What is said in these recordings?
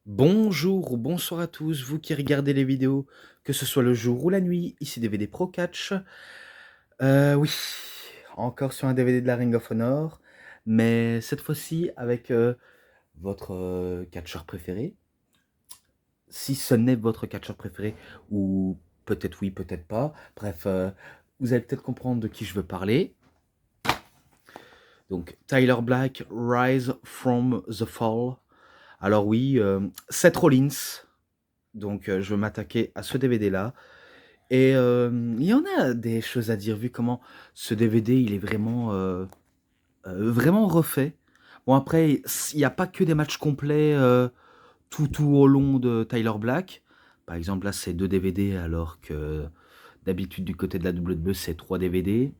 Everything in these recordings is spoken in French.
Bonjour ou bonsoir à tous, vous qui regardez les vidéos, que ce soit le jour ou la nuit, ici DVD Pro Catch. Oui, encore sur un DVD de la Ring of Honor, mais cette fois-ci avec votre catcheur préféré. Si ce n'est votre catcheur préféré, ou peut-être oui, peut-être pas. Bref, vous allez peut-être comprendre de qui je veux parler. Donc, Tyler Black, Rise from the Fall. Alors oui, Seth Rollins. Donc, je veux m'attaquer à ce DVD-là. Et il y en a des choses à dire, vu comment ce DVD, il est vraiment refait. Bon, après, il n'y a pas que des matchs complets tout au long de Tyler Black. Par exemple, là, c'est 2 DVD, alors que d'habitude, du côté de la WWE, c'est 3 DVD.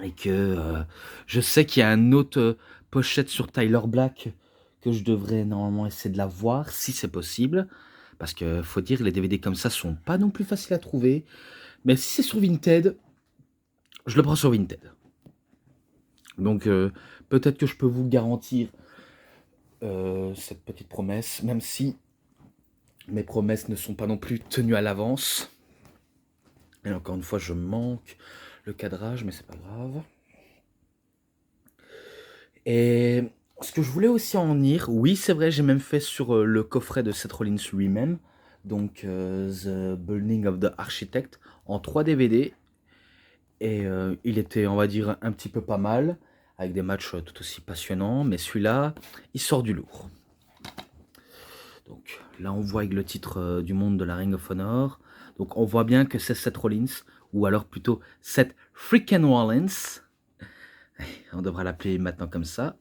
Et que je sais qu'il y a un autre pochette sur Tyler Black que je devrais normalement essayer de la voir, si c'est possible. Parce que faut dire, les DVD comme ça sont pas non plus faciles à trouver. Mais si c'est sur Vinted, je le prends sur Vinted. Donc peut-être que je peux vous garantir cette petite promesse, même si mes promesses ne sont pas non plus tenues à l'avance. Et encore une fois, je manque le cadrage, mais c'est pas grave. Et ce que je voulais aussi en dire, oui, c'est vrai, j'ai même fait sur le coffret de Seth Rollins lui-même, donc The Burning of the Architect, en 3 DVD. Et il était, on va dire, un petit peu pas mal, avec des matchs tout aussi passionnants, mais celui-là, il sort du lourd. Donc là, on voit avec le titre du monde de la Ring of Honor. Donc on voit bien que c'est Seth Rollins, ou alors plutôt Seth Freaking Rollins. On devra l'appeler maintenant comme ça.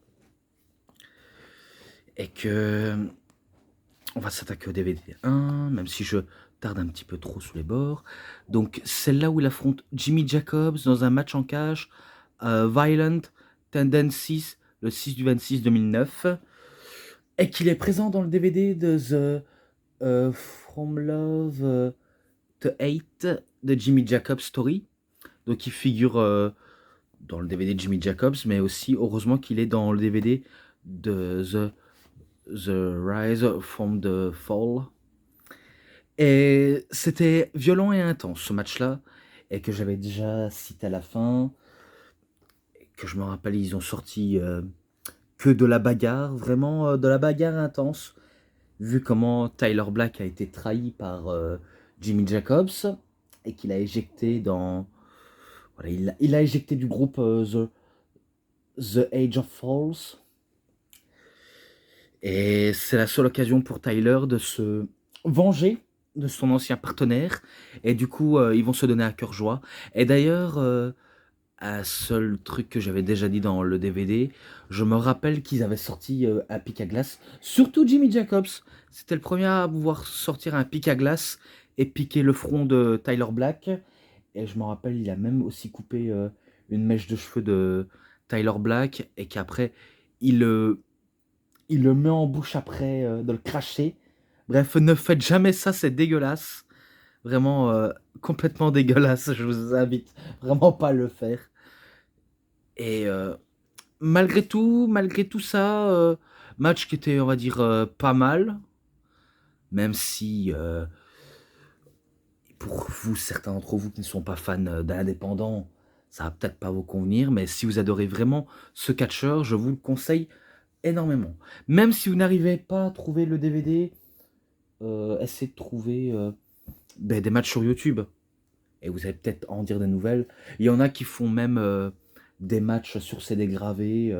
Et que on va s'attaquer au DVD 1, même si je tarde un petit peu trop sous les bords. Donc c'est là où il affronte Jimmy Jacobs dans un match en cage, Violent Tendencies, le 6 du 26 2009, et qu'il est présent dans le DVD de The From Love to Hate de Jimmy Jacobs Story. Donc il figure dans le DVD de Jimmy Jacobs, mais aussi heureusement qu'il est dans le DVD de The Rise from the Fall. Et c'était violent et intense ce match-là, et que j'avais déjà cité à la fin, et que je me rappelle, ils ont sorti que de la bagarre, vraiment de la bagarre intense, vu comment Tyler Black a été trahi par Jimmy Jacobs, et qu'il a éjecté dans... Voilà, il a éjecté du groupe The Age of Falls. Et c'est la seule occasion pour Tyler de se venger de son ancien partenaire. Et du coup, ils vont se donner à cœur joie. Et d'ailleurs, un seul truc que j'avais déjà dit dans le DVD, je me rappelle qu'ils avaient sorti un pic à glace. Surtout Jimmy Jacobs. C'était le premier à pouvoir sortir un pic à glace et piquer le front de Tyler Black. Et je me rappelle, il a même aussi coupé une mèche de cheveux de Tyler Black. Et qu'après, il, euh, il le met en bouche après de le cracher. Bref, ne faites jamais ça, c'est dégueulasse. Vraiment complètement dégueulasse. Je vous invite vraiment pas à le faire. Et malgré tout ça, match qui était, on va dire, pas mal. Même si, pour vous, certains d'entre vous qui ne sont pas fans d'indépendants, ça va peut-être pas vous convenir. Mais si vous adorez vraiment ce catcheur, je vous le conseille énormément. Même si vous n'arrivez pas à trouver le DVD, essayez de trouver des matchs sur YouTube. Et vous allez peut-être en dire des nouvelles. Il y en a qui font même des matchs sur CD gravés.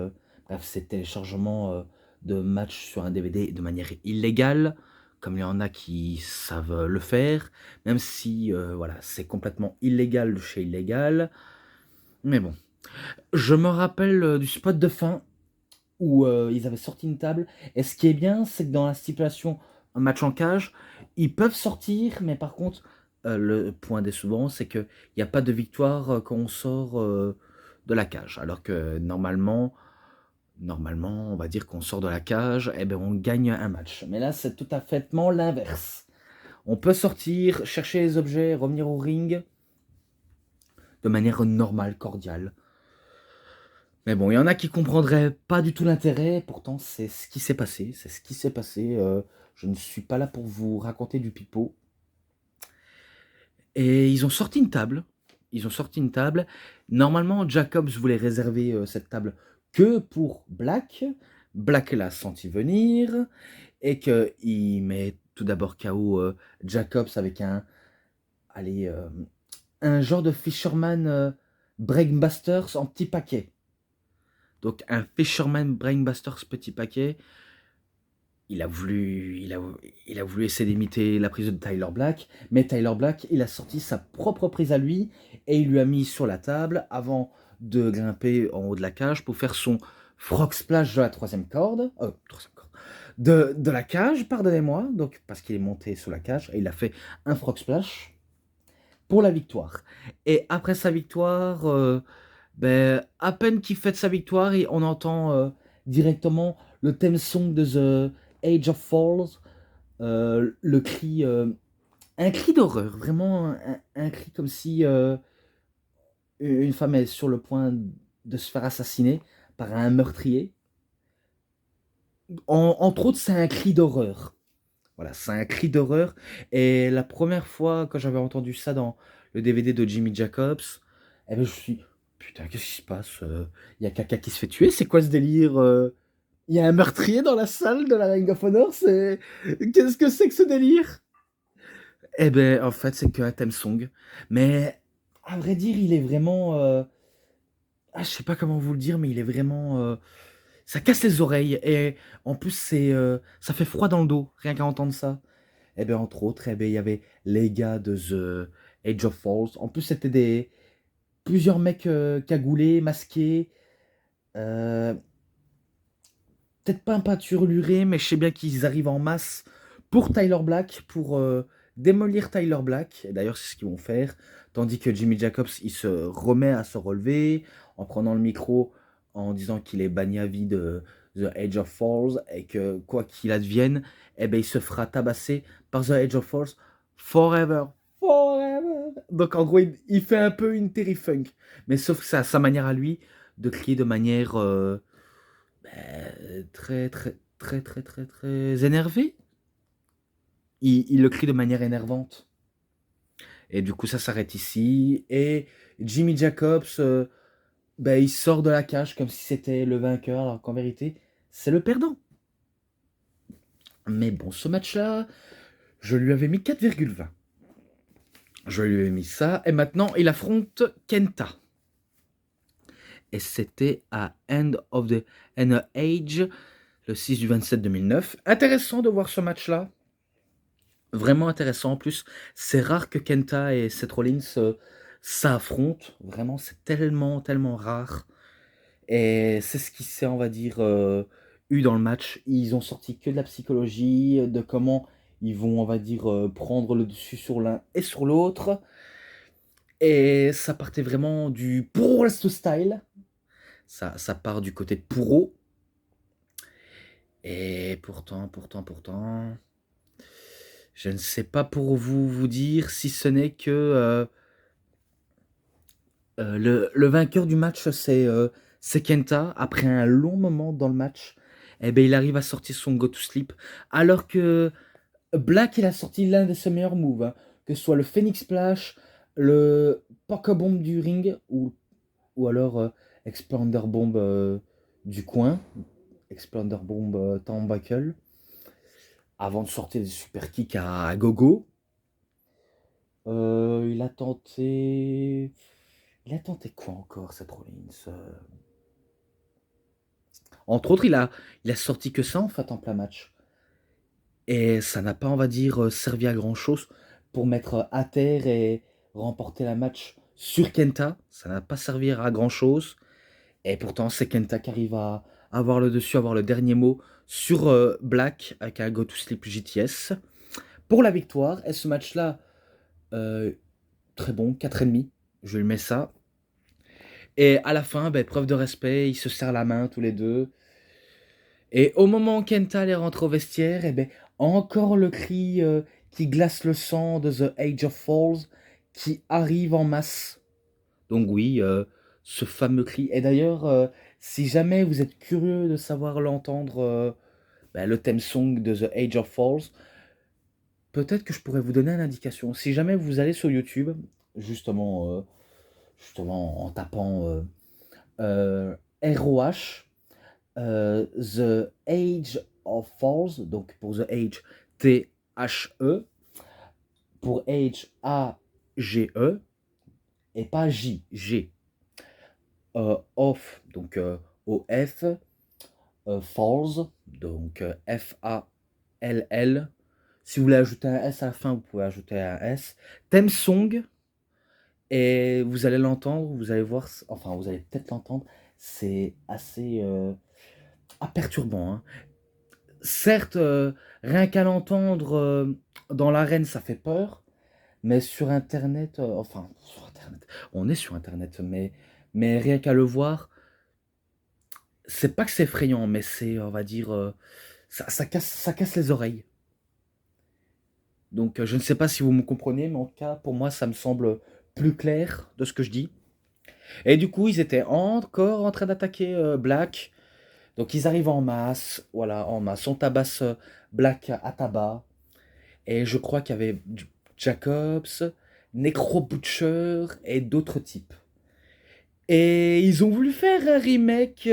Bref, c'est téléchargement de matchs sur un DVD de manière illégale, comme il y en a qui savent le faire, même si voilà, c'est complètement illégal de chez illégal. Mais bon, je me rappelle du spot de fin où ils avaient sorti une table. Et ce qui est bien, c'est que dans la stipulation un match en cage, ils peuvent sortir, mais par contre, le point décevant, c'est qu'il n'y a pas de victoire quand on sort de la cage. Alors que normalement, on va dire qu'on sort de la cage, et ben on gagne un match. Mais là, c'est tout à fait l'inverse. On peut sortir, chercher les objets, revenir au ring de manière normale, cordiale. Mais bon, il y en a qui comprendraient pas du tout l'intérêt, pourtant c'est ce qui s'est passé, c'est ce qui s'est passé. Je ne suis pas là pour vous raconter du pipeau. Et ils ont sorti une table. Ils ont sorti une table. Normalement, Jacobs voulait réserver cette table que pour Black. Black l'a senti venir et qu'il met tout d'abord KO Jacobs avec allez, un genre de Fisherman Brainbusters en petit paquet. Donc un Fisherman Brainbusters petit paquet. Il a voulu essayer d'imiter la prise de Tyler Black, mais Tyler Black, il a sorti sa propre prise à lui et il lui a mis sur la table avant de grimper en haut de la cage pour faire son frog splash de la troisième corde, de la cage, pardonnez-moi, donc parce qu'il est monté sur la cage et il a fait un frog splash pour la victoire. Et après sa victoire, à peine qu'il fête sa victoire, on entend directement le theme song de The Age of Falls, le cri, un cri d'horreur, vraiment un cri comme si une femme est sur le point de se faire assassiner par un meurtrier. Entre autres, c'est un cri d'horreur. Voilà, c'est un cri d'horreur. Et la première fois que j'avais entendu ça dans le DVD de Jimmy Jacobs, eh ben, je me suis dit, putain, qu'est-ce qui se passe? Il y a quelqu'un qui se fait tuer? C'est quoi ce délire? Il y a un meurtrier dans la salle de la Ring of Honor? Qu'est-ce que c'est que ce délire? Eh ben, en fait, c'est qu'un theme song. Mais, à vrai dire, il est vraiment... je sais pas comment vous le dire, mais il est vraiment... ça casse les oreilles. Et en plus, ça fait froid dans le dos, rien qu'à entendre ça. Eh ben, entre autres, il y avait les gars de The Age of Falls. En plus, c'était plusieurs mecs cagoulés, masqués. Euh, Peut-être pas un peinturluré, mais je sais bien qu'ils arrivent en masse pour Tyler Black, pour démolir Tyler Black. Et d'ailleurs, c'est ce qu'ils vont faire. Tandis que Jimmy Jacobs, il se remet à se relever en prenant le micro, en disant qu'il est banni à vie de The Age of Falls et que quoi qu'il advienne, eh ben, il se fera tabasser par The Age of Falls forever. Forever. Donc en gros, il fait un peu une Terry Funk. Mais sauf que c'est à sa manière à lui de crier de manière très, très, très, très, très, très énervé. Il le crie de manière énervante. Et du coup, ça s'arrête ici. Et Jimmy Jacobs, il sort de la cage comme si c'était le vainqueur, alors qu'en vérité, c'est le perdant. Mais bon, ce match-là, je lui avais mis 4,20. Je lui ai mis ça. Et maintenant, il affronte Kenta. Et c'était à End of the Age, le 6 du 27 2009. Intéressant de voir ce match-là. Vraiment intéressant. En plus, c'est rare que Kenta et Seth Rollins s'affrontent. Vraiment, c'est tellement, tellement rare. Et c'est ce qui s'est, on va dire, eu dans le match. Ils ont sorti que de la psychologie, de comment ils vont, on va dire, prendre le dessus sur l'un et sur l'autre. Et ça partait vraiment du Pro Wrestling Style. Ça part du côté Puro. Et pourtant, je ne sais pas pour vous dire si ce n'est que le vainqueur du match, c'est Kenta. Après un long moment dans le match, eh ben, il arrive à sortir son Go to Sleep. Alors que Black, il a sorti l'un de ses meilleurs moves, hein, que ce soit le Phoenix Splash, le Poker Bomb du ring, ou alors Exploder Bomb du coin, Exploder Bomb Turnbuckle, avant de sortir des super kicks à gogo. Il a tenté... Il a tenté quoi encore, Seth Rollins? Entre autres, il a sorti que ça, en fait, en plein match. Et ça n'a pas, on va dire, servi à grand-chose pour mettre à terre et remporter la match sur Kenta. Ça n'a pas servi à grand-chose. Et pourtant, c'est Kenta qui arrive à avoir le dessus, avoir le dernier mot sur Black avec un Go to Sleep JTS pour la victoire. Et ce match-là, très bon, 4,5. Je lui mets ça. Et à la fin, preuve de respect, ils se serrent la main tous les deux. Et au moment où Kenta allait rentrer au vestiaire, encore le cri qui glace le sang de The Age of Falls qui arrive en masse. Donc oui, ce fameux cri. Et d'ailleurs, Si jamais vous êtes curieux de savoir l'entendre, le theme song de The Age of Falls, peut-être que je pourrais vous donner une indication. Si jamais vous allez sur YouTube, justement, justement en tapant ROH, The Age of Falls, donc pour The Age, T-H-E, pour Age, A-G-E, et pas J, G. Off, donc O-F, Falls, donc F-A-L-L. Si vous voulez ajouter un S à la fin, vous pouvez ajouter un S. Theme song, et vous allez l'entendre, vous allez voir, enfin vous allez peut-être l'entendre, c'est assez perturbant, hein. Certes, rien qu'à l'entendre dans l'arène, ça fait peur, mais sur Internet, enfin sur Internet, on est sur Internet, mais rien qu'à le voir, c'est pas que c'est effrayant, mais c'est, on va dire, ça casse les oreilles. Donc, je ne sais pas si vous me comprenez, mais en tout cas, pour moi, ça me semble plus clair de ce que je dis. Et du coup, ils étaient encore en train d'attaquer Black. Donc, ils arrivent en masse, voilà, en masse. On tabasse Black à tabac. Et je crois qu'il y avait Jacobs, Necro Butcher et d'autres types. Et ils ont voulu faire un remake,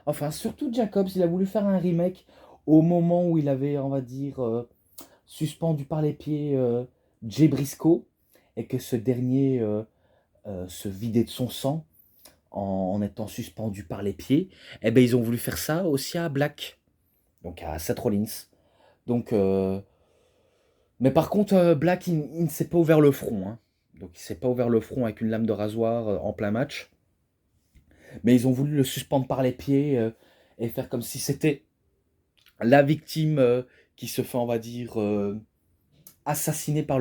enfin, surtout Jacobs, il a voulu faire un remake au moment où il avait, on va dire, suspendu par les pieds Jay Briscoe, et que ce dernier se vidait de son sang en étant suspendu par les pieds. Et ben ils ont voulu faire ça aussi à Black, donc à Seth Rollins. Donc, mais par contre, Black, il ne s'est pas ouvert le front, hein. Donc il s'est pas ouvert le front avec une lame de rasoir en plein match. Mais ils ont voulu le suspendre par les pieds et faire comme si c'était la victime qui se fait, on va dire, assassiner par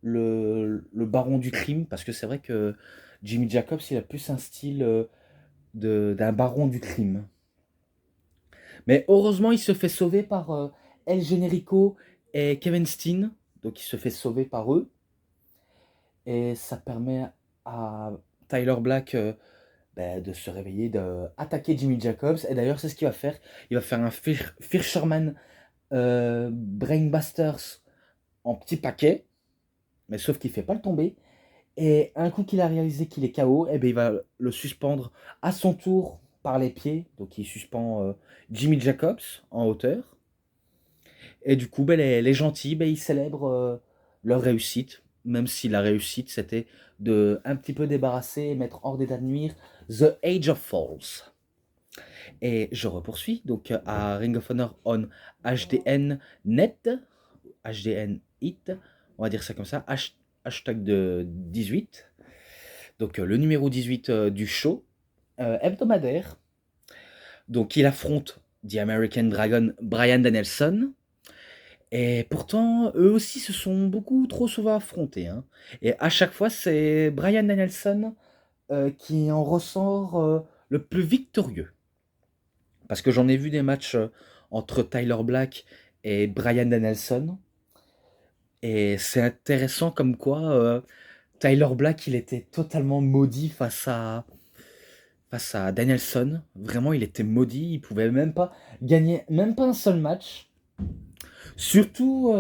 le baron du crime, parce que c'est vrai que Jimmy Jacobs, il a plus un style d'un baron du crime. Mais heureusement, il se fait sauver par El Generico et Kevin Steen, donc il se fait sauver par eux, et ça permet à Tyler Black de se réveiller, d'attaquer Jimmy Jacobs, et d'ailleurs c'est ce qu'il va faire. Il va faire un Fisherman Brainbusters en petit paquet, mais sauf qu'il ne fait pas le tomber. Et un coup qu'il a réalisé qu'il est KO, eh ben, il va le suspendre à son tour par les pieds. Donc il suspend Jimmy Jacobs en hauteur. Et du coup, les gentils, ils célèbrent leur réussite. Même si la réussite, c'était de un petit peu débarrasser et mettre hors d'état de nuire The Age of Falls. Et je repoursuis donc à Ring of Honor on HDN Net, HDN Hit, on va dire ça comme ça, hashtag de 18. Donc le numéro 18 du show hebdomadaire. Donc il affronte The American Dragon Bryan Danielson. Et pourtant, eux aussi se sont beaucoup trop souvent affrontés, hein. Et à chaque fois, c'est Bryan Danielson qui en ressort le plus victorieux. Parce que j'en ai vu des matchs entre Tyler Black et Bryan Danielson. Et c'est intéressant comme quoi Tyler Black, il était totalement maudit face à Danielson. Vraiment, il était maudit. Il pouvait même pas gagner, même pas un seul match. Surtout,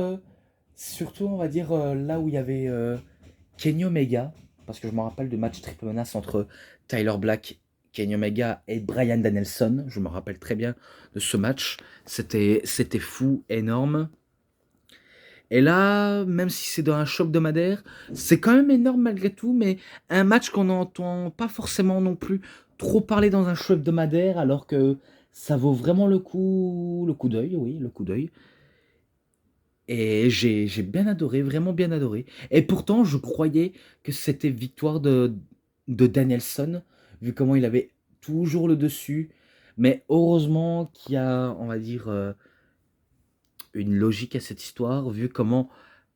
surtout on va dire, là où il y avait Kenny Omega. Parce que je me rappelle de match triple menace entre Tyler Black, Kenny Omega et Bryan Danielson. Je me rappelle très bien de ce match. C'était fou, énorme. Et là, même si c'est dans un show hebdomadaire, c'est quand même énorme malgré tout, mais un match qu'on n'entend pas forcément non plus trop parler dans un show hebdomadaire, alors que ça vaut vraiment le coup d'œil, oui, le coup d'œil. Et j'ai bien adoré, vraiment bien adoré. Et pourtant, je croyais que c'était victoire de Danielson, vu comment il avait toujours le dessus. Mais heureusement qu'il y a, on va dire, une logique à cette histoire, vu comment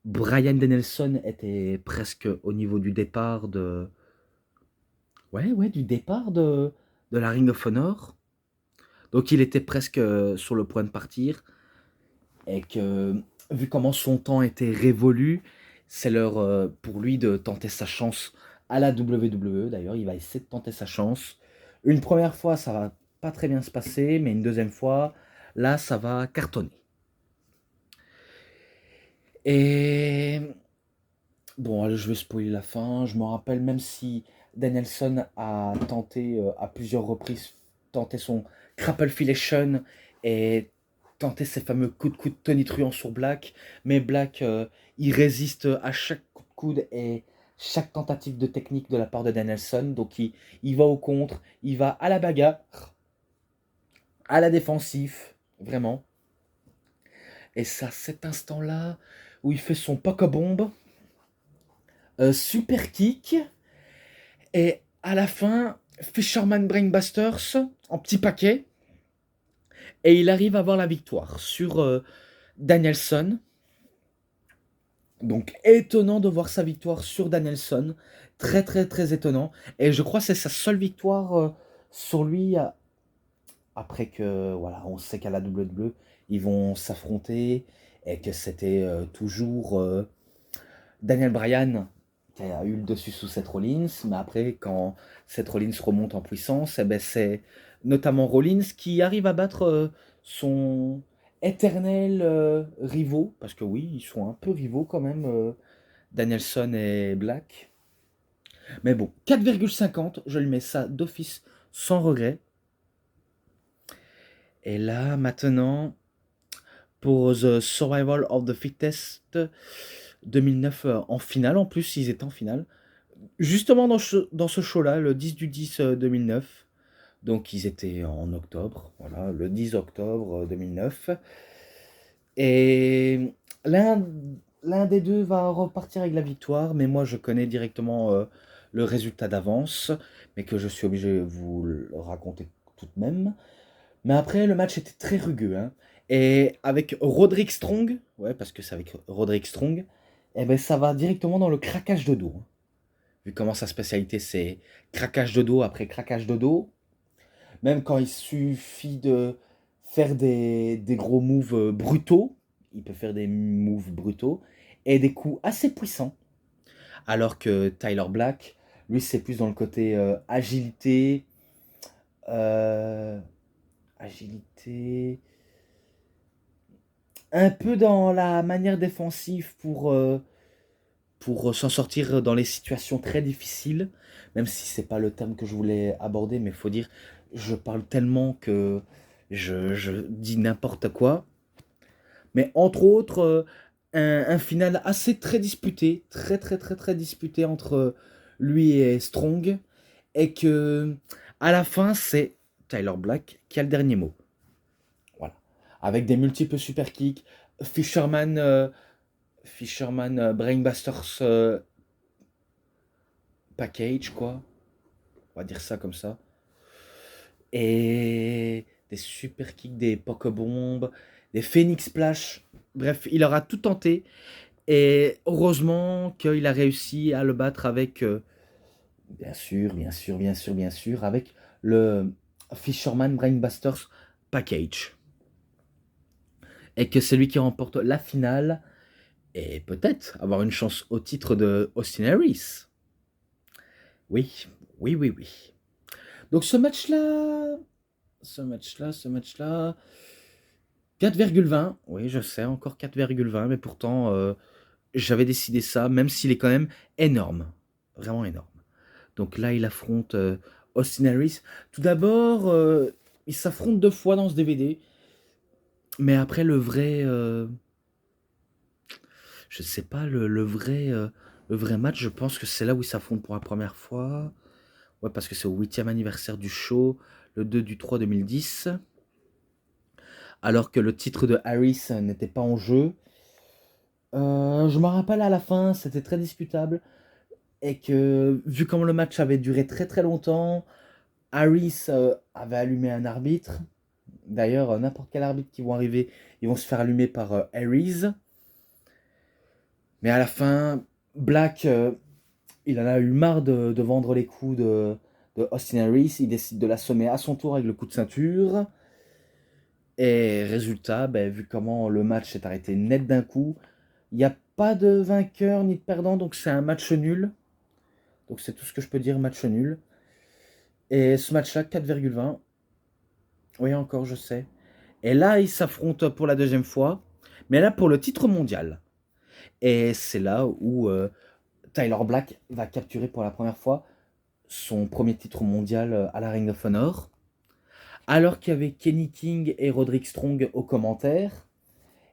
Bryan Danielson était presque au niveau du départ de... Ouais, ouais, du départ de la Ring of Honor. Donc il était presque sur le point de partir. Et que, vu comment son temps était révolu, c'est l'heure pour lui de tenter sa chance à la WWE. D'ailleurs, il va essayer de tenter sa chance. Une première fois, ça va pas très bien se passer, mais une deuxième fois, là, ça va cartonner. Et bon, allez, je vais spoiler la fin. Je me rappelle, même si Danielson a tenté à plusieurs reprises, tenté son Crapplefilation et tenté ses fameux coups de tonitruant sur Black, mais Black, il résiste à chaque coup de coude et chaque tentative de technique de la part de Danielson. Donc il va au contre, il va à la bagarre, à la défensive, vraiment. Et c'est à cet instant-là où il fait son poke-bomb, super kick. Et à la fin, Fisherman Brainbusters en petit paquet. Et il arrive à avoir la victoire sur Danielson. Donc étonnant de voir sa victoire sur Danielson. Très très très étonnant. Et je crois que c'est sa seule victoire sur lui. Après que, voilà, on sait qu'à la WWE, ils vont s'affronter. Et que c'était toujours Daniel Bryan qui a eu le dessus sous Seth Rollins, mais après, quand Seth Rollins remonte en puissance, eh ben, c'est notamment Rollins qui arrive à battre son éternel rivaux, parce que oui, ils sont un peu rivaux quand même, Danielson et Black. Mais bon, 4,50, je lui mets ça d'office sans regret. Et là, maintenant, pour The Survival of the Fittest 2009 en finale, en plus, ils étaient en finale. Justement dans ce show-là, le 10 du 10 2009, donc ils étaient en octobre, voilà, le 10 octobre 2009, et l'un l'un des deux va repartir avec la victoire, mais moi je connais directement le résultat d'avance, mais que je suis obligé de vous le raconter tout de même. Mais après, le match était très rugueux, hein, et avec Roderick Strong, ouais, parce que c'est avec Roderick Strong, eh ben, ça va directement dans le craquage de dos, hein. Vu comment sa spécialité c'est craquage de dos après craquage de dos, même quand il suffit de faire des gros moves brutaux, il peut faire des moves brutaux et des coups assez puissants. Alors que Tyler Black, lui c'est plus dans le côté agilité, euh, agilité, un peu dans la manière défensive pour s'en sortir dans les situations très difficiles, même si c'est pas le terme que je voulais aborder, mais il faut dire, je parle tellement que je dis n'importe quoi. Mais entre autres, un final assez très disputé, très très très très disputé entre lui et Strong, et que à la fin, c'est Tyler Black qui a le dernier mot. Voilà. Avec des multiples super kicks, Fisherman Brainbusters package, quoi. On va dire ça comme ça. Et des super kicks, des poke-bombs, des phoenix splash. Bref, il aura tout tenté. Et heureusement qu'il a réussi à le battre avec, bien sûr, bien sûr, bien sûr, bien sûr, avec le Fisherman Brainbusters package. Et que c'est lui qui remporte la finale. Et peut-être avoir une chance au titre de Austin Harris. Oui, oui, oui, oui. Donc ce match-là, 4,20. Oui, je sais, encore 4,20, mais pourtant, j'avais décidé ça, même s'il est quand même énorme. Vraiment énorme. Donc là, il affronte Austin Harris. Tout d'abord, il s'affronte 2 fois dans ce DVD, mais après, je sais pas, le vrai match, je pense que c'est là où ils s'affrontent pour la première fois. Ouais, parce que c'est au 8e anniversaire du show, le 2 du 3 2010. Alors que le titre de Harris n'était pas en jeu. Je me rappelle à la fin, c'était très discutable. Et que, vu comme le match avait duré très très longtemps, Harris avait allumé un arbitre. D'ailleurs, n'importe quel arbitre qui vont arriver, ils vont se faire allumer par Harris. Mais à la fin, Black, il en a eu marre de vendre les coups de Austin Harris. Il décide de l'assommer à son tour avec le coup de ceinture. Et résultat, ben, vu comment le match s'est arrêté net d'un coup, il n'y a pas de vainqueur ni de perdant, donc c'est un match nul. Donc c'est tout ce que je peux dire, match nul. Et ce match-là, 4,20. Oui, encore, je sais. Et là, ils s'affrontent pour la deuxième fois, mais là pour le titre mondial. Et c'est là où Tyler Black va capturer pour la première fois son premier titre mondial à la Ring of Honor. Alors qu'il y avait Kenny King et Roderick Strong aux commentaires.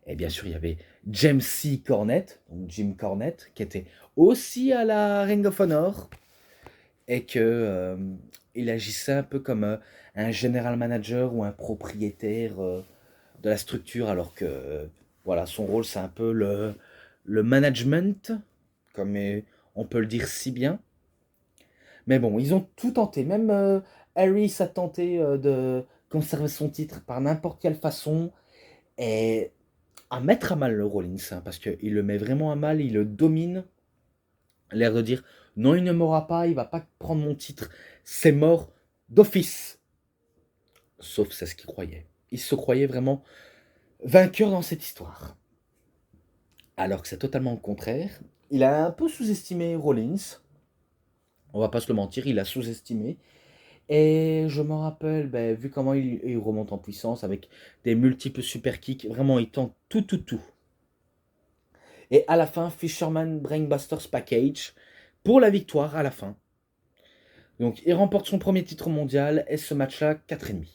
Et bien sûr, il y avait James C. Cornette, donc Jim Cornette, qui était aussi à la Ring of Honor. Et que il agissait un peu comme un general manager ou un propriétaire de la structure, alors que voilà, son rôle c'est un peu le management, comme on peut le dire si bien. Mais bon, ils ont tout tenté, même Harris a tenté de conserver son titre par n'importe quelle façon, et à mettre à mal le Rollins, hein, parce qu'il le met vraiment à mal, il le domine, l'air de dire non, il ne mourra pas, il va pas prendre mon titre, c'est mort d'office. Sauf c'est ce qu'il croyait. Il se croyait vraiment vainqueur dans cette histoire. Alors que c'est totalement le contraire. Il a un peu sous-estimé Rollins. On va pas se le mentir, il a sous-estimé. Et je me rappelle, ben, vu comment il remonte en puissance avec des multiples super kicks, vraiment il tente tout. Et à la fin, Fisherman Brainbusters Package pour la victoire à la fin. Donc il remporte son premier titre mondial et ce match-là, 4,5.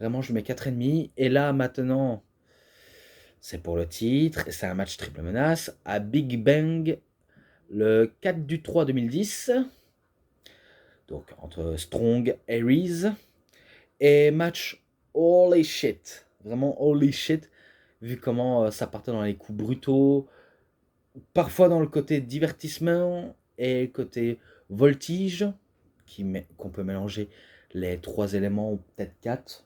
Vraiment, je mets 4,5. Et là, maintenant, c'est pour le titre. Et c'est un match triple menace à Big Bang le 4 du 3 2010. Donc entre Strong et Reese. Et match holy shit. Vraiment holy shit. Vu comment ça partait dans les coups brutaux. Parfois dans le côté divertissement et le côté voltige. Qu'on peut mélanger les trois éléments ou peut-être quatre.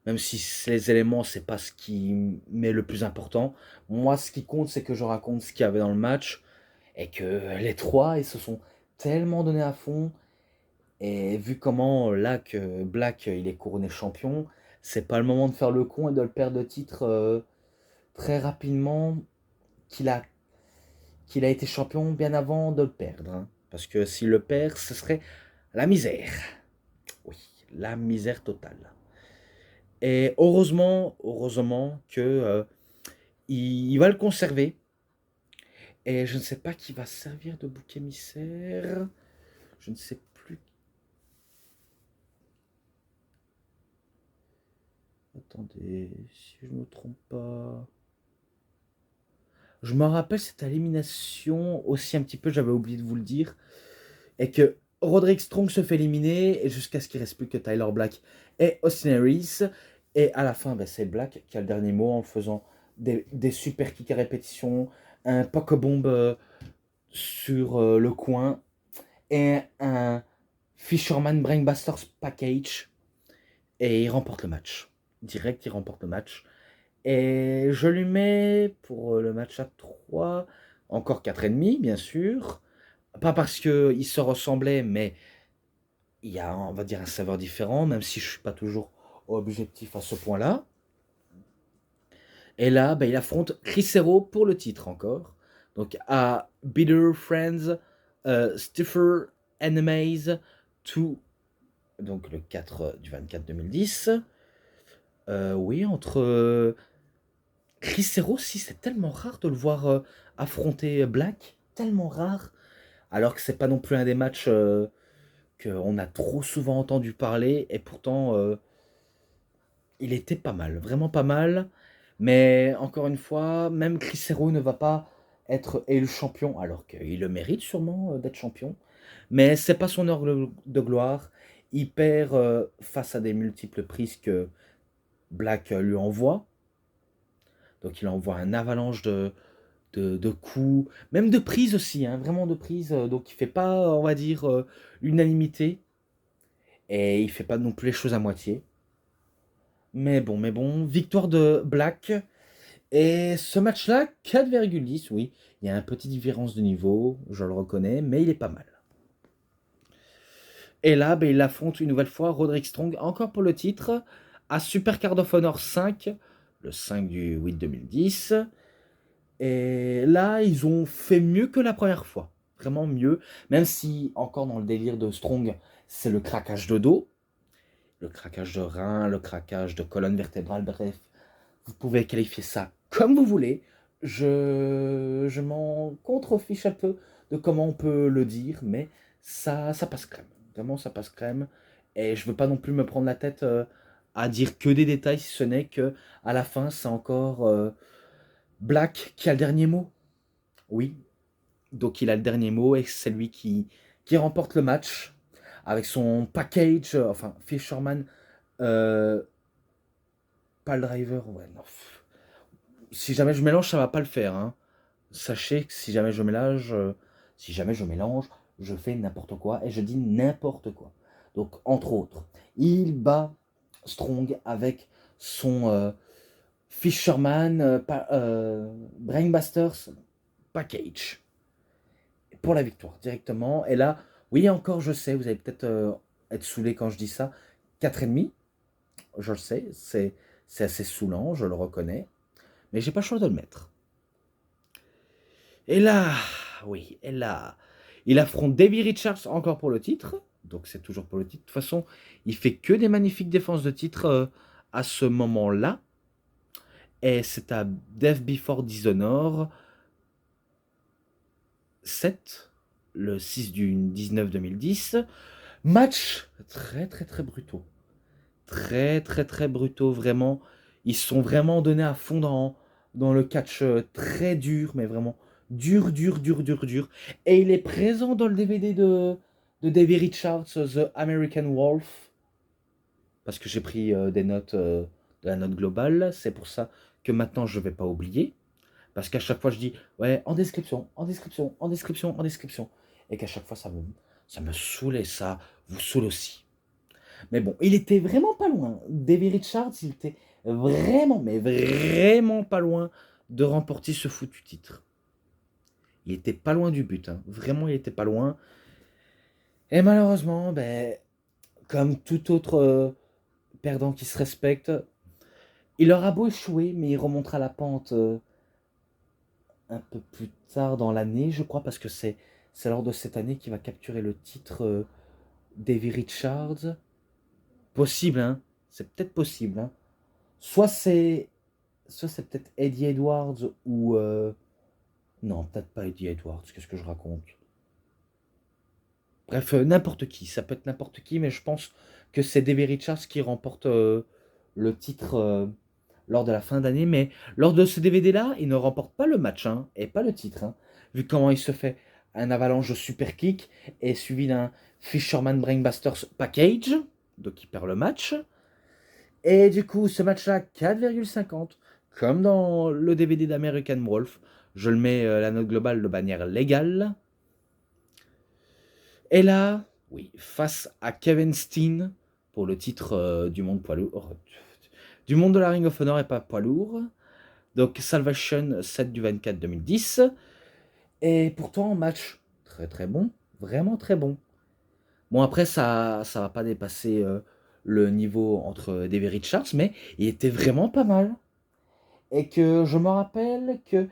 Même si ces éléments, c'est pas ce qui m'est le plus important. Moi, ce qui compte, c'est que je raconte ce qu'il y avait dans le match. Et que les trois, ils se sont tellement donnés à fond. Et vu comment, là, que Black, il est couronné champion, c'est pas le moment de faire le con et de le perdre de titre très rapidement qu'il a, qu'il a été champion bien avant de le perdre, hein. Parce que s'il le perd, ce serait la misère. Oui, la misère totale. Et heureusement que il va le conserver. Et je ne sais pas qui va servir de bouc émissaire. Je ne sais plus. Attendez, si je ne me trompe pas. Je me rappelle cette élimination aussi un petit peu, j'avais oublié de vous le dire. Et que Roderick Strong se fait éliminer et jusqu'à ce qu'il ne reste plus que Tyler Black et Austin Harris. Et à la fin, ben, c'est Black qui a le dernier mot en faisant des super kicks à répétition, un poke-bomb sur le coin et un Fisherman Brainbusters Package. Et il remporte le match. Direct, il remporte le match. Et je lui mets pour le match à 3, encore 4,5 bien sûr. Pas parce qu'ils se ressemblaient, mais il y a, on va dire, un saveur différent, même si je ne suis pas toujours objectif à ce point-là. Et là, ben, il affronte Chris Hero pour le titre encore. Donc à Bitter Friends, Stiffer Enemies 2, donc le 4 du 24 2010. Oui, entre Chris Hero, si c'est tellement rare de le voir affronter Black, tellement rare, alors que c'est pas non plus un des matchs qu'on a trop souvent entendu parler, et pourtant il était pas mal, vraiment pas mal. Mais encore une fois, même Chris Hero ne va pas être élu champion, alors qu'il le mérite sûrement d'être champion. Mais c'est pas son heure de gloire. Il perd face à des multiples prises que Black lui envoie. Donc il envoie un avalanche de coups, même de prises aussi, hein, vraiment de prises. Donc il fait pas, on va dire, l'unanimité. Et il fait pas non plus les choses à moitié. Mais bon, victoire de Black. Et ce match-là, 4,10, oui. Il y a une petite différence de niveau, je le reconnais, mais il est pas mal. Et là, ben, il affronte une nouvelle fois Roderick Strong, encore pour le titre, à Super Card of Honor 5, le 5 du 8 2010. Et là, ils ont fait mieux que la première fois. vraiment mieux, même si encore dans le délire de Strong, c'est le craquage de dos, le craquage de rein, le craquage de colonne vertébrale, bref, vous pouvez qualifier ça comme vous voulez. Je m'en contrefiche un peu de comment on peut le dire, mais ça passe crème. Vraiment, ça passe crème. Et je veux pas non plus me prendre la tête à dire que des détails, si ce n'est que à la fin, c'est encore Black qui a le dernier mot. Oui, donc il a le dernier mot et c'est lui qui remporte le match avec son package, enfin Fisherman, euh, pas le driver, ouais, non. Si jamais je mélange, ça va pas le faire, hein. Sachez que si jamais je mélange, je fais n'importe quoi et je dis n'importe quoi. Donc, entre autres, il bat Strong avec son Fisherman Brainbusters Package pour la victoire directement. Et là, oui, encore, je sais, vous allez peut-être être saoulé quand je dis ça. 4,5, je le sais, c'est assez saoulant, je le reconnais, mais j'ai pas le choix de le mettre. Et là, oui, et là, il affronte Davey Richards encore pour le titre. Donc c'est toujours pour le titre. De toute façon, il fait que des magnifiques défenses de titre à ce moment-là. Et c'est à Death Before Dishonor 7, le 6 du 19 2010. Match très très très brutaux. Très très très brutaux, vraiment. Ils se sont vraiment donnés à fond dans le catch très dur, mais vraiment dur, dur, dur, dur, dur. Et il est présent dans le DVD de Davey Richards, The American Wolf, parce que j'ai pris des notes de la note globale. C'est pour ça que maintenant je ne vais pas oublier. Parce qu'à chaque fois je dis, ouais, en description, en description, en description, en description. Et qu'à chaque fois ça me saoule et ça vous saoule aussi. Mais bon, il était vraiment pas loin. Davey Richards, il était vraiment, mais vraiment pas loin de remporter ce foutu titre. Il était pas loin du but, hein. Vraiment, il était pas loin. Et malheureusement, ben, comme tout autre perdant qui se respecte, il aura beau échouer, mais il remontera la pente un peu plus tard dans l'année, je crois, parce que c'est lors de cette année qu'il va capturer le titre Davey Richards. Possible, hein. C'est peut-être possible, hein. Soit c'est peut-être Eddie Edwards ou... Non, peut-être pas Eddie Edwards, qu'est-ce que je raconte. Bref, n'importe qui, ça peut être n'importe qui, mais je pense que c'est Davey Richards qui remporte le titre lors de la fin d'année. Mais lors de ce DVD-là, il ne remporte pas le match, hein, et pas le titre, hein, vu comment il se fait un avalanche super kick, et suivi d'un Fisherman Brainbusters Package, donc il perd le match. Et du coup, ce match-là, 4,50, comme dans le DVD d'American Wolf. Je le mets la note globale de manière légale. Et là, oui, face à Kevin Steen pour le titre du monde poids lourd, du monde de la Ring of Honor et pas poids lourd. Donc Salvation 7 du 24 2010. Et pourtant, match très très bon, vraiment très bon. Bon, après, ça va pas dépasser le niveau entre Davey Richards, mais il était vraiment pas mal. Et que je me rappelle que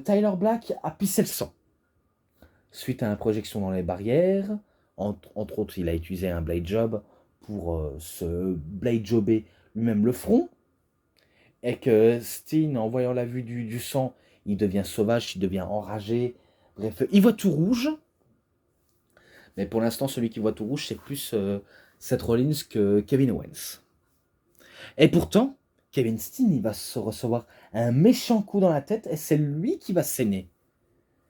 Tyler Black a pissé le sang. Suite à une projection dans les barrières, entre autres, il a utilisé un blade job pour se blade jobber lui-même le front. Et que Steen, en voyant la vue du sang, il devient sauvage, il devient enragé. Bref, il voit tout rouge. Mais pour l'instant, celui qui voit tout rouge, c'est plus Seth Rollins que Kevin Owens. Et pourtant, Kevin Steen, il va se recevoir un méchant coup dans la tête et c'est lui qui va saigner.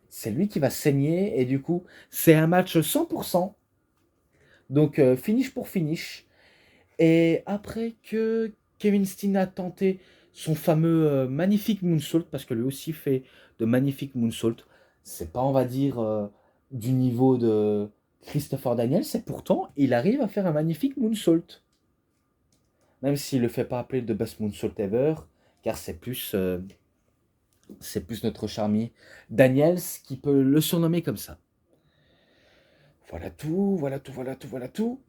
C'est lui qui va saigner et du coup, c'est un match 100%. Donc, finish pour finish. Et après que Kevin Steen a tenté son fameux magnifique moonsault, parce que lui aussi fait de magnifiques moonsaults, c'est pas, on va dire, du niveau de Christopher Daniels, et pourtant, il arrive à faire un magnifique moonsault. Même s'il ne le fait pas appeler The Best Moonsault Ever, car c'est plus notre charmier Daniels qui peut le surnommer comme ça. Voilà tout, voilà tout, voilà tout, voilà tout.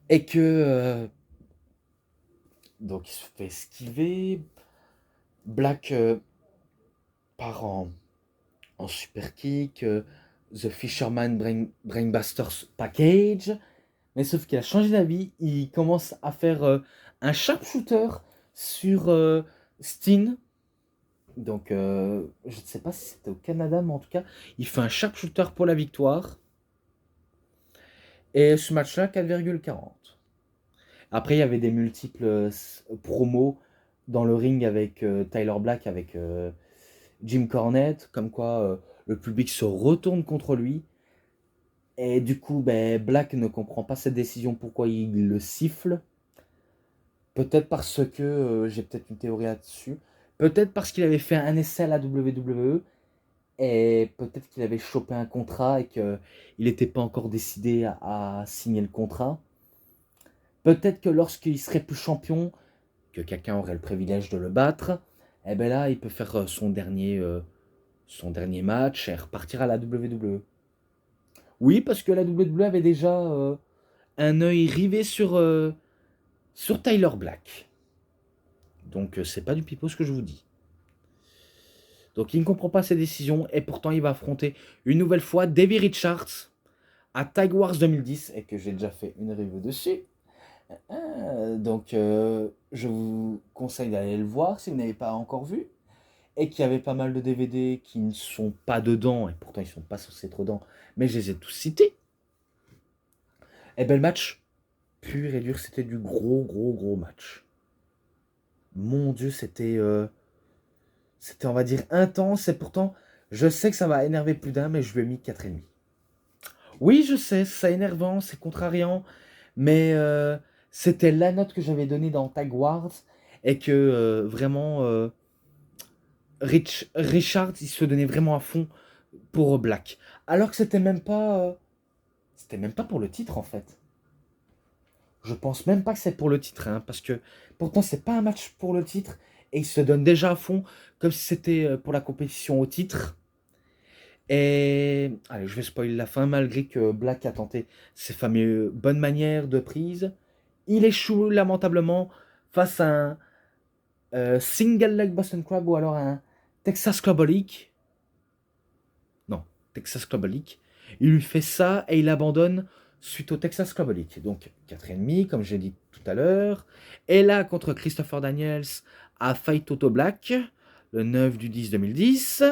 Et que... donc il se fait esquiver. Black part en super kick, The Fisherman Brainbusters Package. Mais sauf qu'il a changé d'avis, il commence à faire un sharpshooter sur Steen. Donc, je ne sais pas si c'était au Canada, mais en tout cas, il fait un sharpshooter pour la victoire. Et ce match-là, 4,40. Après, il y avait des multiples promos dans le ring avec Tyler Black, avec Jim Cornette, comme quoi le public se retourne contre lui. Et du coup, ben, Black ne comprend pas cette décision, pourquoi il le siffle. Peut-être parce que, j'ai peut-être une théorie là-dessus, peut-être parce qu'il avait fait un essai à la WWE, et peut-être qu'il avait chopé un contrat et qu'il n'était pas encore décidé à signer le contrat. Peut-être que lorsqu'il serait plus champion, que quelqu'un aurait le privilège de le battre, et ben là, il peut faire son dernier match et repartir à la WWE. Oui, parce que la WWE avait déjà un œil rivé sur Tyler Black. Donc c'est pas du pipeau ce que je vous dis. Donc il ne comprend pas ses décisions et pourtant il va affronter une nouvelle fois Davey Richards à Tag Wars 2010 et que j'ai déjà fait une review dessus. Donc je vous conseille d'aller le voir si vous n'avez pas encore vu. Et qu'il y avait pas mal de DVD qui ne sont pas dedans, et pourtant ils ne sont pas censés être dedans, mais je les ai tous cités. Et ben le match, pur et dur, c'était du gros match. Mon Dieu, c'était on va dire intense, et pourtant je sais que ça va énerver plus d'un, mais je lui ai mis 4,5. Oui, je sais, c'est énervant, c'est contrariant, mais c'était la note que j'avais donnée dans Tag Wars, et que vraiment Richard, il se donnait vraiment à fond pour Black. Alors que c'était même pas pour le titre en fait. Je pense même pas que c'est pour le titre, hein, parce que pourtant c'est pas un match pour le titre et il se donne déjà à fond comme si c'était pour la compétition au titre. Et allez, je vais spoiler la fin malgré que Black a tenté ses fameuses bonnes manières de prise. Il échoue lamentablement face à un single leg Boston Crab ou alors un Texas Clubaholic. Non, Texas Clubaholic. Il lui fait ça et il abandonne suite au Texas Clubaholic. Donc 4,5, comme j'ai dit tout à l'heure. Et là, contre Christopher Daniels à Fight Toto Black, le 9 du 10 2010.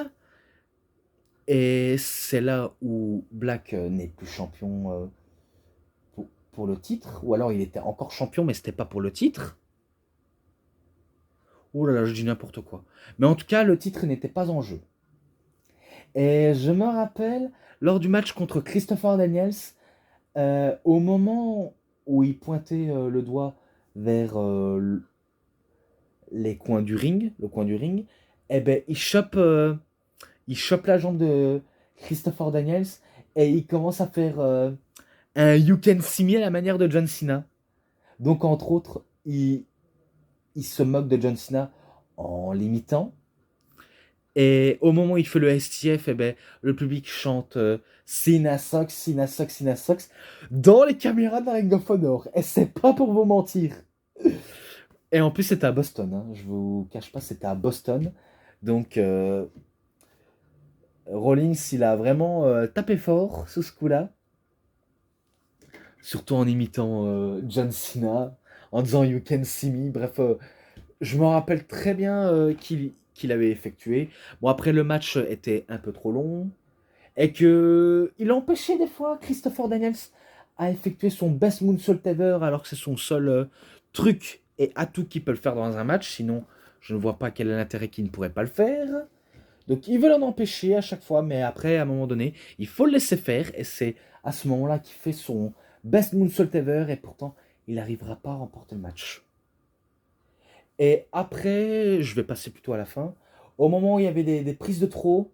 Et c'est là où Black n'est plus champion pour le titre. Ou alors il était encore champion, mais c'était pas pour le titre. Oh là là, je dis n'importe quoi. Mais en tout cas, le titre n'était pas en jeu. Et je me rappelle, lors du match contre Christopher Daniels, au moment où il pointait le doigt vers les coins du ring, le coin du ring, eh ben, il chope la jambe de Christopher Daniels et il commence à faire un You Can See Me à la manière de John Cena. Donc, entre autres, il se moque de John Cena en l'imitant. Et au moment où il fait le STF, eh ben, le public chante Cena Sucks, Cena Sucks, Cena Sucks dans les caméras de la Ring of Honor. Et c'est pas pour vous mentir. Et en plus, c'était à Boston. Hein. Je vous cache pas, c'était à Boston. Donc, Rollins, il a vraiment tapé fort sous ce coup-là. Surtout en imitant John Cena, en disant You Can See Me. Bref, je me rappelle très bien qu'il avait effectué. Bon, après, le match était un peu trop long. Et que il empêchait des fois Christopher Daniels à effectuer son best moonsault ever alors que c'est son seul truc et atout qu'il peut le faire dans un match. Sinon, je ne vois pas quel est l'intérêt qu'il ne pourrait pas le faire. Donc, ils veulent en empêcher à chaque fois, mais après, à un moment donné, il faut le laisser faire. Et c'est à ce moment-là qu'il fait son best moonsault ever et pourtant, il n'arrivera pas à remporter le match. Et après, je vais passer plutôt à la fin. Au moment où il y avait des prises de trop,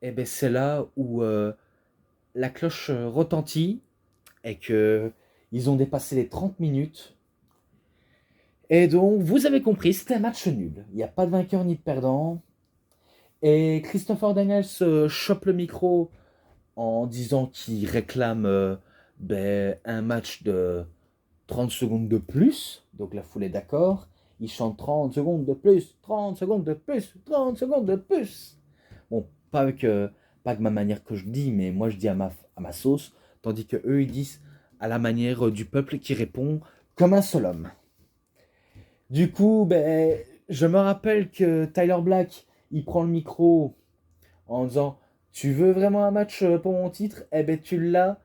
et ben c'est là où la cloche retentit et que ils ont dépassé les 30 minutes. Et donc, vous avez compris, c'était un match nul. Il n'y a pas de vainqueur ni de perdant. Et Christopher Daniels chope le micro en disant qu'il réclame un match de 30 secondes de plus. Donc la foule est d'accord. Il chante 30 secondes de plus, 30 secondes de plus, 30 secondes de plus. Bon, pas de ma manière que je dis, mais moi je dis à ma sauce, tandis que eux ils disent à la manière du peuple qui répond comme un seul homme. Du coup, ben, je me rappelle que Tyler Black, il prend le micro en disant: Tu veux vraiment un match pour mon titre? Eh ben tu l'as,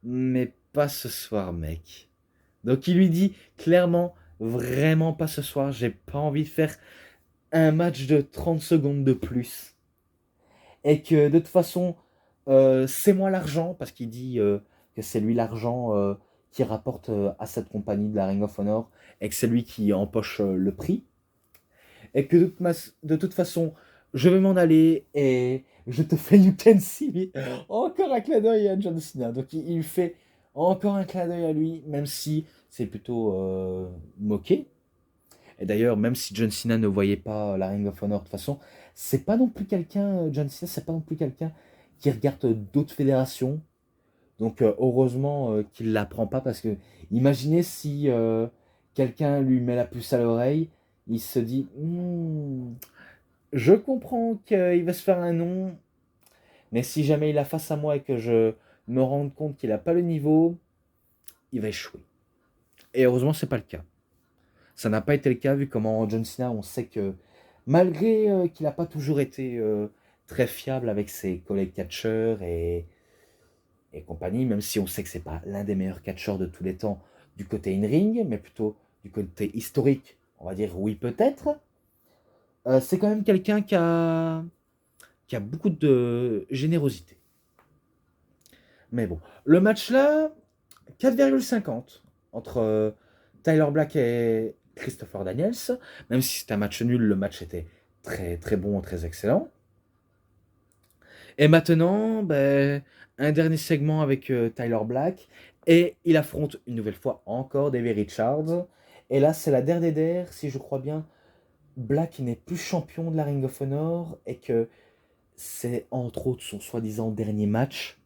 mais pas ce soir, mec. Donc il lui dit clairement: Vraiment pas ce soir, j'ai pas envie de faire un match de 30 secondes de plus. Et que de toute façon, c'est moi l'argent, parce qu'il dit que c'est lui l'argent qui rapporte à cette compagnie de la Ring of Honor, et que c'est lui qui empoche le prix. Et que de toute façon, je vais m'en aller et je te fais You Can See Me. Encore un clin d'œil à John Cena. Donc il fait encore un clin d'œil à lui, même si c'est plutôt moqué. Et d'ailleurs, même si John Cena ne voyait pas la Ring of Honor de toute façon, c'est pas non plus quelqu'un, John Cena, c'est pas non plus quelqu'un qui regarde d'autres fédérations. Donc heureusement qu'il l'apprend pas, parce que imaginez si quelqu'un lui met la puce à l'oreille, il se dit: Je comprends qu'il va se faire un nom, mais si jamais il a face à moi et que je me rends compte qu'il n'a pas le niveau, il va échouer. Et heureusement, c'est pas le cas. Ça n'a pas été le cas, vu comment John Cena, on sait que malgré qu'il n'a pas toujours été très fiable avec ses collègues catcheurs et compagnie, même si on sait que c'est pas l'un des meilleurs catcheurs de tous les temps du côté in-ring, mais plutôt du côté historique, on va dire oui peut-être, c'est quand même quelqu'un qui a beaucoup de générosité. Mais bon, le match là, 4,50 entre Tyler Black et Christopher Daniels. Même si c'était un match nul, le match était très très bon, très excellent. Et maintenant, ben, un dernier segment avec Tyler Black. Et il affronte une nouvelle fois encore Davey Richards. Et là, c'est la dernière, si je crois bien, Black n'est plus champion de la Ring of Honor. Et que c'est entre autres son soi-disant dernier match.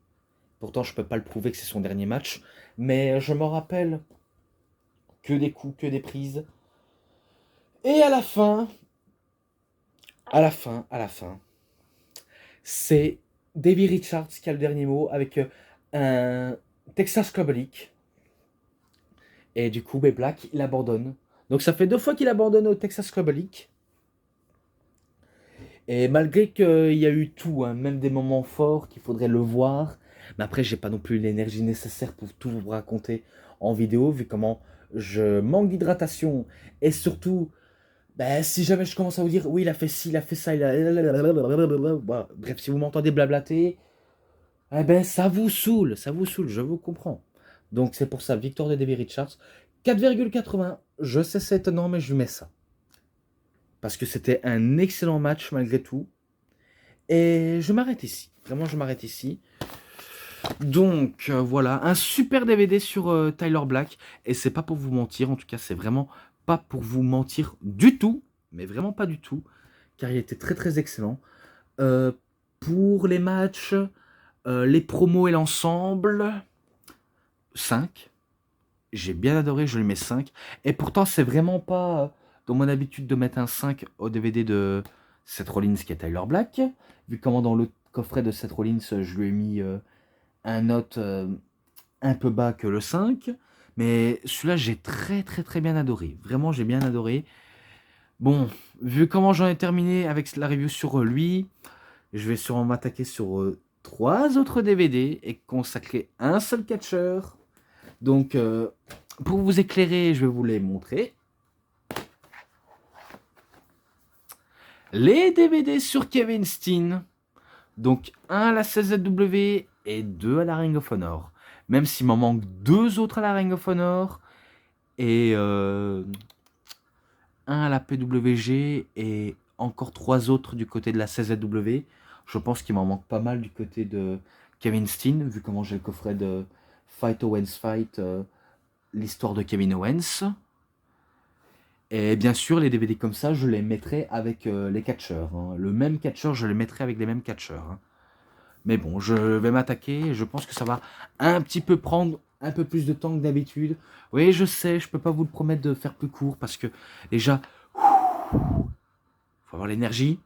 Pourtant, je ne peux pas le prouver que c'est son dernier match. Mais je me rappelle que des coups, que des prises. Et à la fin, c'est Davey Richards qui a le dernier mot avec un Texas Club League. Et du coup, Black, il abandonne. Donc ça fait 2 fois qu'il abandonne au Texas Club League. Et malgré qu'il y a eu tout, hein, même des moments forts qu'il faudrait le voir, mais après, j'ai pas non plus l'énergie nécessaire pour tout vous raconter en vidéo, vu comment je manque d'hydratation. Et surtout, ben, si jamais je commence à vous dire: oui, il a fait ci, il a fait ça, il a... Voilà. Bref, si vous m'entendez blablater, eh ben, ça vous saoule, je vous comprends. Donc c'est pour ça, victoire de Davey Richards. 4,80. Je sais, c'est étonnant, mais je lui mets ça. Parce que c'était un excellent match malgré tout. Et je m'arrête ici. Vraiment, je m'arrête ici. Donc voilà, un super DVD sur Tyler Black. Et c'est pas pour vous mentir, en tout cas, c'est vraiment pas pour vous mentir du tout. Mais vraiment pas du tout. Car il était très très excellent. Euh, pour les matchs, les promos et l'ensemble, 5. J'ai bien adoré, je lui mets 5. Et pourtant, c'est vraiment pas dans mon habitude de mettre un 5 au DVD de Seth Rollins qui est Tyler Black. Vu comment dans le coffret de Seth Rollins, je lui ai mis un note un peu bas que le 5. Mais celui-là, j'ai très très très bien adoré. Vraiment, j'ai bien adoré. Bon, vu comment j'en ai terminé avec la review sur lui, je vais sûrement m'attaquer sur 3 autres DVD et consacrer un seul catcheur. Donc, pour vous éclairer, je vais vous les montrer. Les DVD sur Kevin Steen. Donc, un à la CZW et 2 à la Ring of Honor. Même s'il m'en manque 2 autres à la Ring of Honor. Et un à la PWG et encore 3 autres du côté de la CZW. Je pense qu'il m'en manque pas mal du côté de Kevin Steen, vu comment j'ai le coffret de Fight Owens Fight, l'histoire de Kevin Owens. Et bien sûr, les DVD comme ça, je les mettrai avec les catcheurs. Hein. Le même catcheur, je les mettrai avec les mêmes catcheurs. Hein. Mais bon, je vais m'attaquer. Je pense que ça va un petit peu prendre un peu plus de temps que d'habitude. Oui, je sais, je peux pas vous le promettre de faire plus court parce que déjà, faut avoir l'énergie.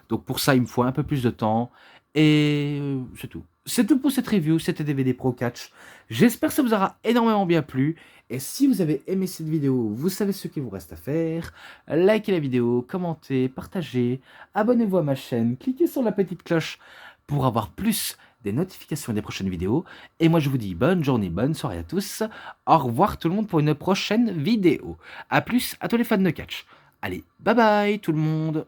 Donc pour ça, il me faut un peu plus de temps. Et c'est tout. C'est tout pour cette review, c'était DVD Pro Catch. J'espère que ça vous aura énormément bien plu. Et si vous avez aimé cette vidéo, vous savez ce qu'il vous reste à faire. Likez la vidéo, commentez, partagez, abonnez-vous à ma chaîne, cliquez sur la petite cloche pour avoir plus des notifications des prochaines vidéos. Et moi je vous dis bonne journée, bonne soirée à tous. Au revoir tout le monde pour une prochaine vidéo. A plus à tous les fans de catch. Allez, bye bye tout le monde.